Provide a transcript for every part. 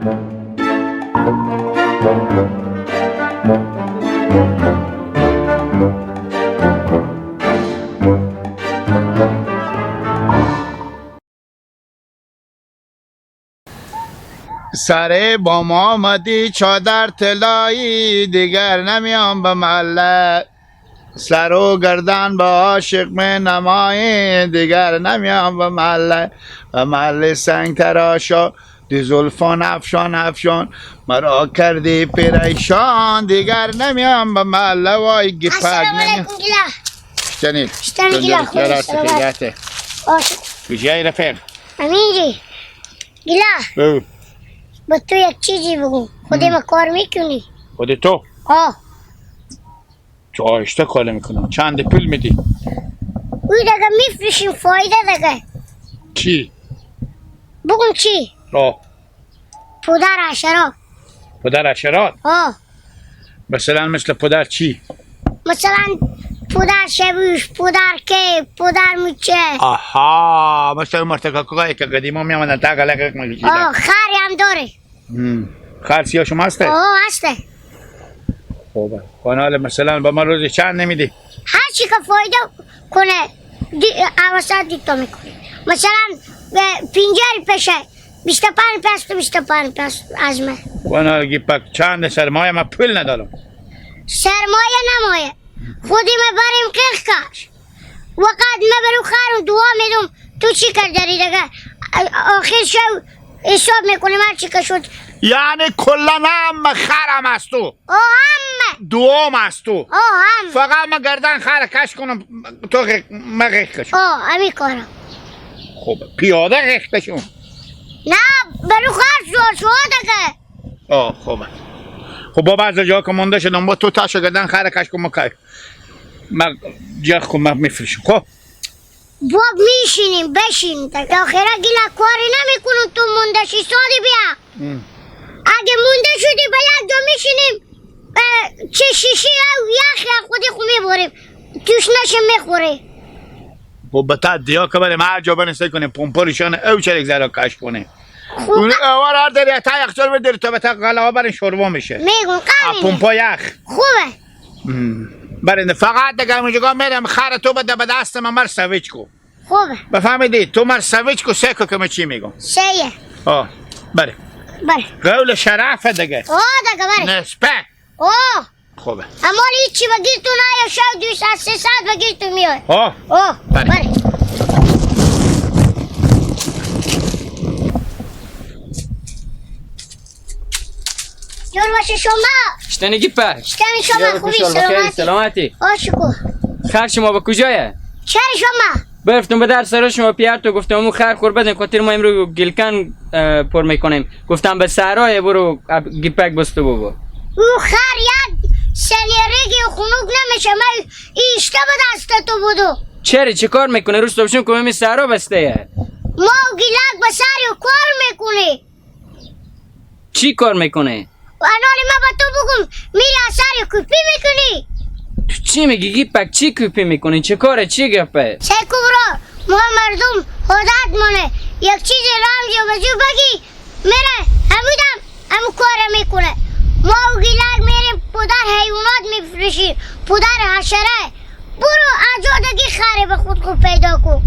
سر با ما آمدی چادر طلایی، دیگر نمیام به محله. سر و گردن با عاشق می نمایی، دیگر نمیام به محله. به محله سنگ تراشا دی زلفان افشان افشان، مرا کردی پریشان، دیگر نمیام به محله. وای گپک السلام علیکم گلا. شتنید گلا خیلیته کجایی رفیق؟ امینجی گلا با تو یک چیزی بگو. خودی ما کار میکنی؟ خودی تو؟ آه چه آهسته کار میکنم. چند پول میدی؟ اوی دیگه میفروشیم فایده دیگه. چی؟ بگم چی؟ آه پودر حشرات. پدر حشرات؟ آه مثلا مثل پدر چی؟ مثلا پودر شبوش، پودر که، پودر موچه. آها مثل مرتکاکایی که قدیما میامدن تا غلقه میگیدن. آه خری هم داره. خر سیاه شما هسته؟ آه هسته. خوبه. کانال مثلا با من روزی چند نمیدی؟ هر چی که فایده کنه اوسط دیتا میکنه. مثلا 50 پیشه 25 پیست و 25 پیست از من. کانال گیپک چند سرمایه ما پول ندارم. سرمایه نمایه خودی ما بریم قیخ کش وقت ما برو خرم دعا میدم. تو چی کردی دیگه؟ آخر شو حساب میکنیم هر چی که شد. یعنی کلا هم خرم است تو؟ آه همه دوام است تو؟ آه هم فقط ما گردن خر کش کنم تو ما غیخ کشم. آه همی کارم. خوبه پیاده غیخ کشم؟ نه برو خر شو دیگه. آه خوبه. خب با بعض جا که مونده شدم با تو تاشو گردن خر کش کنم ما جخ کنم میفرشم. خب باب میشینیم بشین دیگه. آخره گیلا کاری نمیکنم تو مونده شی. سادی بیا اگه مونده شدی به یک جا میشینیم چه شیشی او یخ خودی خو میبوریم توش نشه میخوره. خب بتا دیا که بریم هر جا بنسته کنیم پمپوریشان او چرک زرا کش کنه. اون اوار هر داری تا یخچال بداری تا بتا غلاها برین شوربا میشه. میگم قمینه پمپا یخ خوبه. برنده فقط دیگه اونجا میرم خر تو بده به دست من مر سویچ کو. خوبه بفهمیدی؟ تو مر سویچ کو سیکو که من چی میگم. سیه آه بره قول شرافه دیگه. آه دیگه بره نسبه. آه خوبه. اما هیچی بگیر تو نه یا شاید 200 از 300 بگیر تو میای. آه بره جور باشه شما. شتنی گیپک. شتنی شما خوبی سلامتی. آه شکر. خر شما به کجایه؟ چرا شما؟ برفتم به در سر شما پیار تو گفتم اون خر خور بدن خاطر ما امرو گلکن پر میکنیم. گفتم به سرای برو گیپک بستو بابا. او خر یک سنیرگی خونوک نمیشه. من ایشته به دست تو بودو. چه کار میکنه؟ روز توبشون که می سرا بسته یه ما و گیلک به سر کار میکنه. چی کار میکنه؟ انالی ما با تو بگم میره سر کپی میکنی. تو چی میگی گیپک؟ چی کپی میکنی؟ چه کاره؟ چی گپه؟ سیکو برو ما مردم عادت مونه یک چیز رمزی و بجو بگی میره همو کار میکنه. ما و گیلک میریم پودر حیوانات میفروشیم پودر حشره. برو اجادگی خره به خود پیدا کن.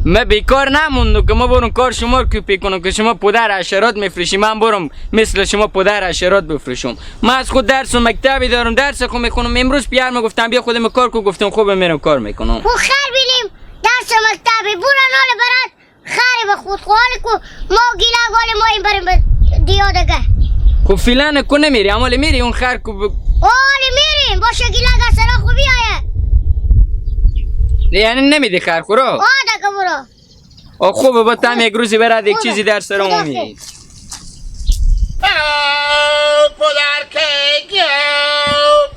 من بیکار نموندو که ما برم کار شما رو کپی کنم که شما پودر حشرات میفروشی. من برم مثل شما پودر حشرات بفروشم. من از خود درس و مکتبی دارم درس خود میخونم. امروز پیار میگفتم بیا خودم کار کو گفتم خوب میرم کار میکنم. خو خر بینیم درس و مکتبی برو نال برات خره به خود خواهی کو. ما و گیلک حال ما این بریم به دیادگه. خب فیلان کو نمیری اما میری اون خر کو آلی میریم باشه گیلک اصلا خوبی آیه. یعنی نمیدی خر خورو؟ آه دکه برو. خوبه با تم یک روزی برد یک چیزی در سر اون میگی. پدر که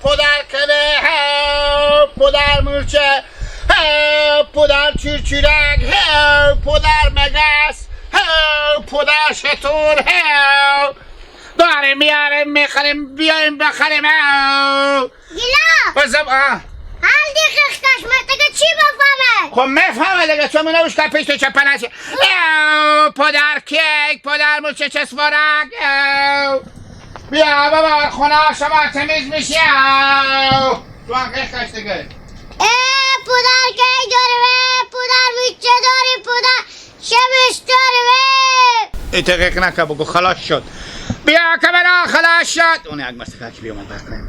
پدر کنه پدر مرچه پدر چورچورک پدر مگس پدر شطور داریم میاریم میخریم بیایم بخریم. گیلا بزم حال دیگه خشکش مرتگه چی بفهمه؟ خب میفهمه دیگه تو منوش که پیش تو چپه نشی پدر کیک پدر موچه چسبارک بیا بابا خونه شما تمیز میشی تو هم خشکش دیگه پدر کیک داره پدر میچه داری پدر شبش داره ای تقیق نکه بگو خلاص شد بیا که برا خلاص شد اون یک مستقه که بیا من بخنیم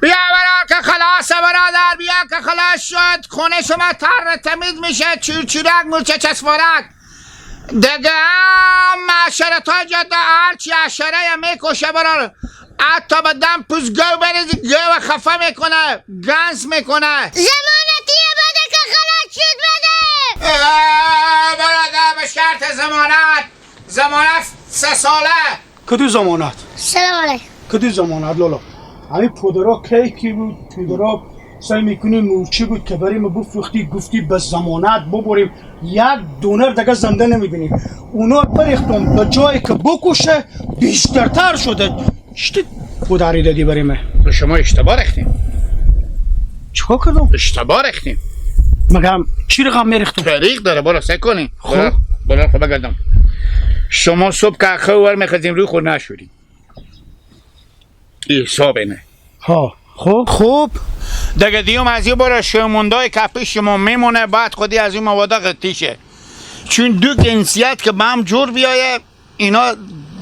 بیا برا که خلاصه برادر بیا که خلاص شد خونه شما تر تمیز میشه چورچورک موچه چسبارک دیگه معشرت ها جده هرچی عشره میکشه برار حتی به دم پوز گو بریزی گو خفه میکنه گنس میکنه زمانتیه بده که خلاص شد بده برادر به شرط زمانت 3 ساله کدو زمانت سلام علیکم کدو زمانت لالا همین پودرها کی بود پودرها سعی میکنیم مورچه بود که بریم بفروختی گفتی به زمانت ببریم یک دونر دیگه زنده نمیبینیم اونا بریختم به جایی که بکشه بیشترتر شده چی پودری دادی بریم شما اشتباه رختیم چیکار کردم اشتباه رختیم مگم چی رقم میریختم طریق داره برو سک کنیم خب برو خب بگردم شما صبح که خوار میخوادیم روی خود نشوریم حساب اینه ها خوب دیگه دیوم از این برو شموندای کپی شما میمونه بعد خودی از این مواده قطیشه چون دو جنسیت که با هم جور بیایه اینا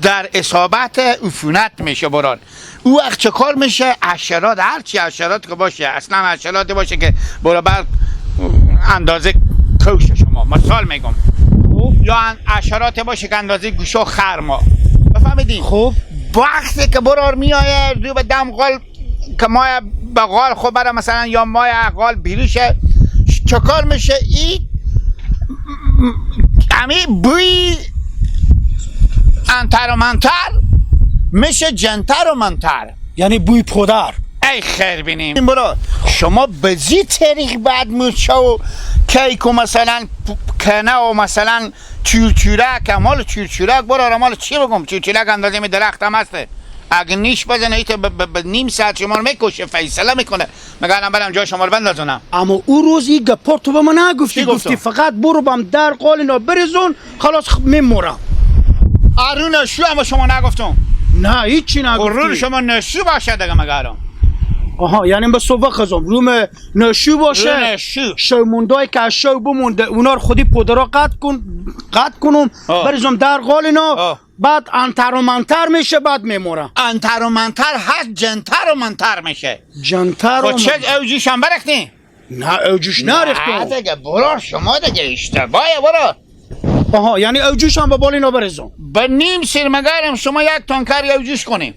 در اصابت عفونت میشه بران او وقت چه کار میشه حشرات هرچی حشرات که باشه اصلا حشراتی باشه که برابر اندازه کوش شما مثال میگم یا حشراتی باشه که اندازه گوشا خرما بفهمیدین خوب وقتی که برار میایه دو به دمغال که مای بغال خب برای مثلا یا مای اقال بیروشه چه کار میشه این امی بوی انتر و منتر میشه جنتر و منتر یعنی بوی پودر ای خیر بینیم این برو شما به زی طریق بعد موچه و کیک و مثلا کنه و مثلا چورچورک مال چورچورک برو مال چی بگم چورچورک اندازه می درخت هم هسته اگه نیش بزنه ایت به نیم ساعت شما رو میکشه فیصله میکنه مگه برم جای شما رو بندازونم اما او روزی گپار تو به من نگفتی گفتی فقط برو بام در قالنا برزون خلاص میمورم آرون نشو اما شما نگفتم نه هیچی نگفتی قرور شما نشو باشه دیگه مگه آها یعنی به صبح خزم روم نشو باشه نشو شوموندای که از شو بمونده اونا رو خودی پودرها قطع کنم برزم در قالنا بعد انتر و منتر میشه بعد میمورم انتر و منتر هست جنتر و منتر میشه جنتر و چه اوجیش هم برختی؟ نه اوجیش نریختم نه دیگه برو شما دیگه اشتباهه برو آها یعنی اوجیش هم به بالینا برزم به نیم سیر مگرم شما یک تانکر اوجیش کنیم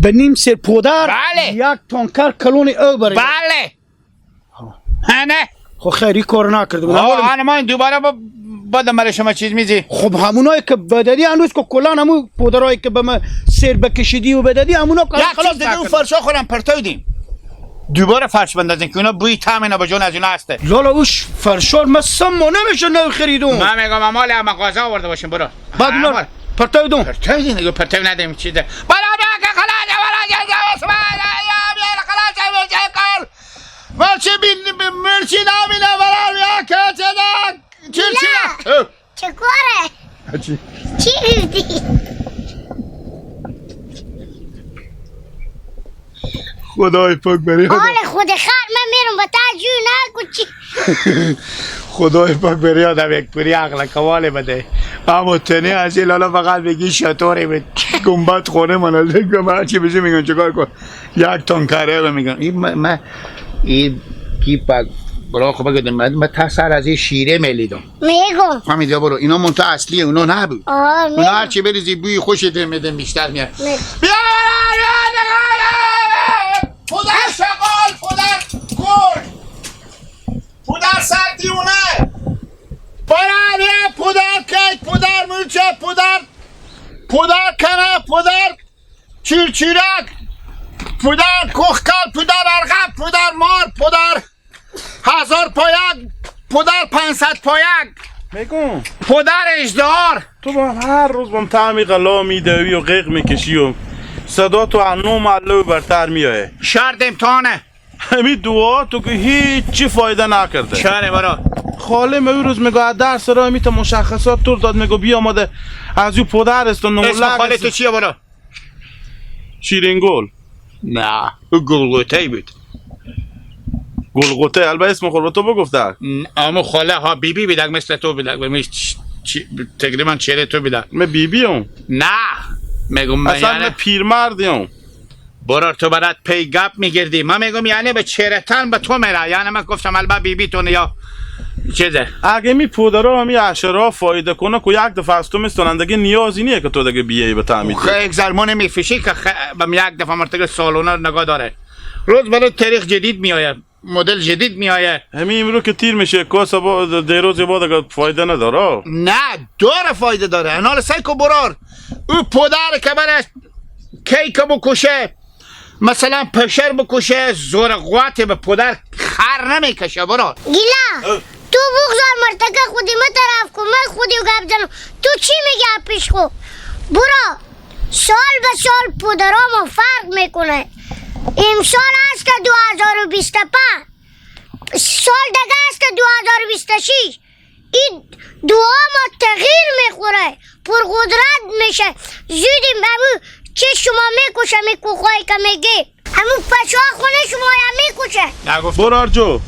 به نیم سیر پودر بله یک تانکر کلون او برزم بله نه خب خیلی کار نکردم آه ما دوباره بعدم برای شما چیز میزی خب همونایی که بدادی هنوز که کلان همون پودرایی که به ما سیر بکشیدی و بدادی همونا یک چیز دیگه اون فرشا خورم پرتو دیم دوباره فرش بندازین که اونا بوی طعم اینا بجون از اینا هسته لالا اوش فرشار مثلا ما نمیشه نو خریدم من میگم مال هم مغازه آورده باشیم برو بعد اونا پرتو دیم پرتو دیم دیگه پرتو ندیم چیزه برو بیا که خلاص مرچی مرچی نامینه برار یا که چه داد نه چه کاره چی گفتی خدای پاک بریاد حال خود خر من میرم با تجور نکن چی خدای پاک بریادم یک پوری عقل کواله بده اما تنه از این لالا فقط بگی شطوری به گنبت خونه من دیگه من چی بشه میگن چکار کن یک تان کاره میگن این کی پاک برای خب بگردم من تسر از این شیره میلیدم میگم فهمیدی برو اینا منطقه اصلی اونا نبود اونا میگم هرچی بریزی بوی خوشت میده بیشتر میاد بیا پودر شغال پودر کن پودر سردیونه برای پودر کیک پودر مرچه پودر کنه پودر چورچورک پودر کوخکل پودر ارغب پودر مار پودر 1000 پایک پودر 500 پایک میگم پودر اژدهار تو با هر روز بام طعمی غلا میدوی و غیق میکشی و صدا تو عنو معلو برتر میایه شرط امتحانه همین دعا تو که هیچی فایده نکرده. چاره برا خاله من روز میگه درس را میت مشخصات طور داد میگه بیا آمده از یو پدر است و اسم خاله نمولک تو چیه برا؟ شیرین گل. نه او گلگوته بود. گلگوته البته اسم خود تو بگفته. اما خاله ها بیبی بیدک مثل تو بیدک تقریبا چهره تو بیدک. من بیبی هم. نه میگم اصلا یعنی من پیرمردی هم. برار تو برات پی گپ میگردی. من میگم یعنی به چهره تن به تو میره. یعنی من گفتم البته بیبی تو یا چیزه. اگه می پودرا همی عشرا فایده کنه که یک دفعه از تو میستونن نیازی نیه که تو دیگه بیایی به تعمید. یک زرمون میفشی که بهم یک دفعه مرتبه سالونه نگاه داره. روز برای تاریخ جدید میآید، مدل جدید میآید. همین امرو که تیر میشه کاسه با دیروز بعد اگه فایده نداره. نه داره فایده داره. انال سایکو برار او پدر که برش کیک بکشه، مثلا پشر بکشه، زور قوت به پدر خر نمیکشه. برار گیلا تو بگذار مرتکه خودی ما طرف کن، من خودی گپ زنم. تو چی میگه پیش خو؟ برا سال به سال پدرامو فرق میکنه. امسال است که 2025، سال دیگه است که 2026. این دعا ما تغییر میخوره، پرقدرت میشه. زودیم همون چه شما میکشه میکوخایی که میگی همون پشا خونه شما هم میکشه. برار جو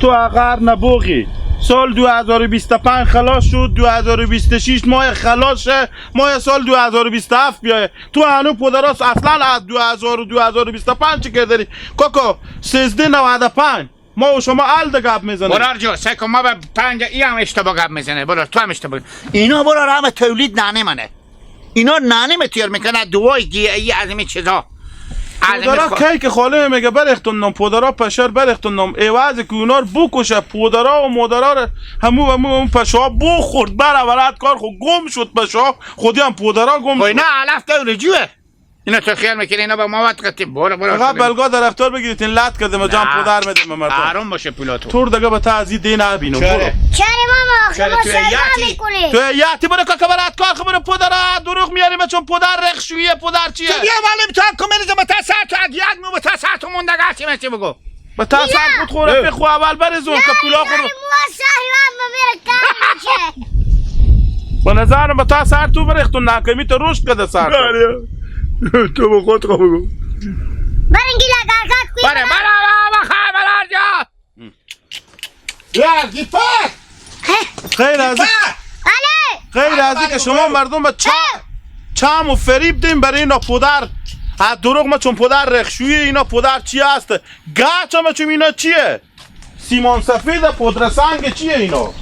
تو اگر نبوغی سال 2025 خلاص شد، 2026 ماه خلاص شه، ماه سال 2027 بیایه. تو هنو پدراست اصلا از 2025 چی کردی؟ کوکو 1395 ما و شما الده گپ میزنه. برار جو سیکو ما به 5 ای هم اشتباه گپ میزنه. برار تو هم اشتباه. اینا برار همه تولید نانه منه. اینا نانه متیر میکنه دعای گیایی از این چیزا. پودرا کی که خاله میگه برختون نم پودرا پشر برختون نم ایواز که اونا رو بکشه پودرا و مادرا رو همون پشا بخورد برابرت کار خود گم شد پشا خودی هم پودرا گم شد. نه علف تو رجوعه. اینا تو خیال میکنی اینا با مواد قطیم. برو آقا بلگاه در افتار بگیرید این لط کردیم جام پودر میدیم مردم. آروم باشه پیلاتو. تور دیگه به تعزی دی نبینم. چره ماما چرا ما تو سرما یاتی؟ میکنه. تو یاتی برو که برات کار خبر پودرا دروغ میاریم چون پودر رخشویه پودر چیه؟ بیا معلم تو کمیلیز به تسعت تو اگیاد مو به تسعت تو موندگاتی میشه بگو. به تاسر خود خوره بخو اول برزون که پولا خورو. موسیقی هم میره کار میشه. به نظرم به تاسر تو برختون نکمی تو روش کده سر. تو به خود خواه بگو. برنگی لگرگت کوی بره بخواه برار جا. یا گیپت. خیر از بله غیر از که شما مردم به چام و فریب دیم برای اینا پدر از دروغ ما چون پدر رخشویه اینا پدر چی هست گاچ ما چون اینا چیه سیمان سفید پدر سنگ چیه اینا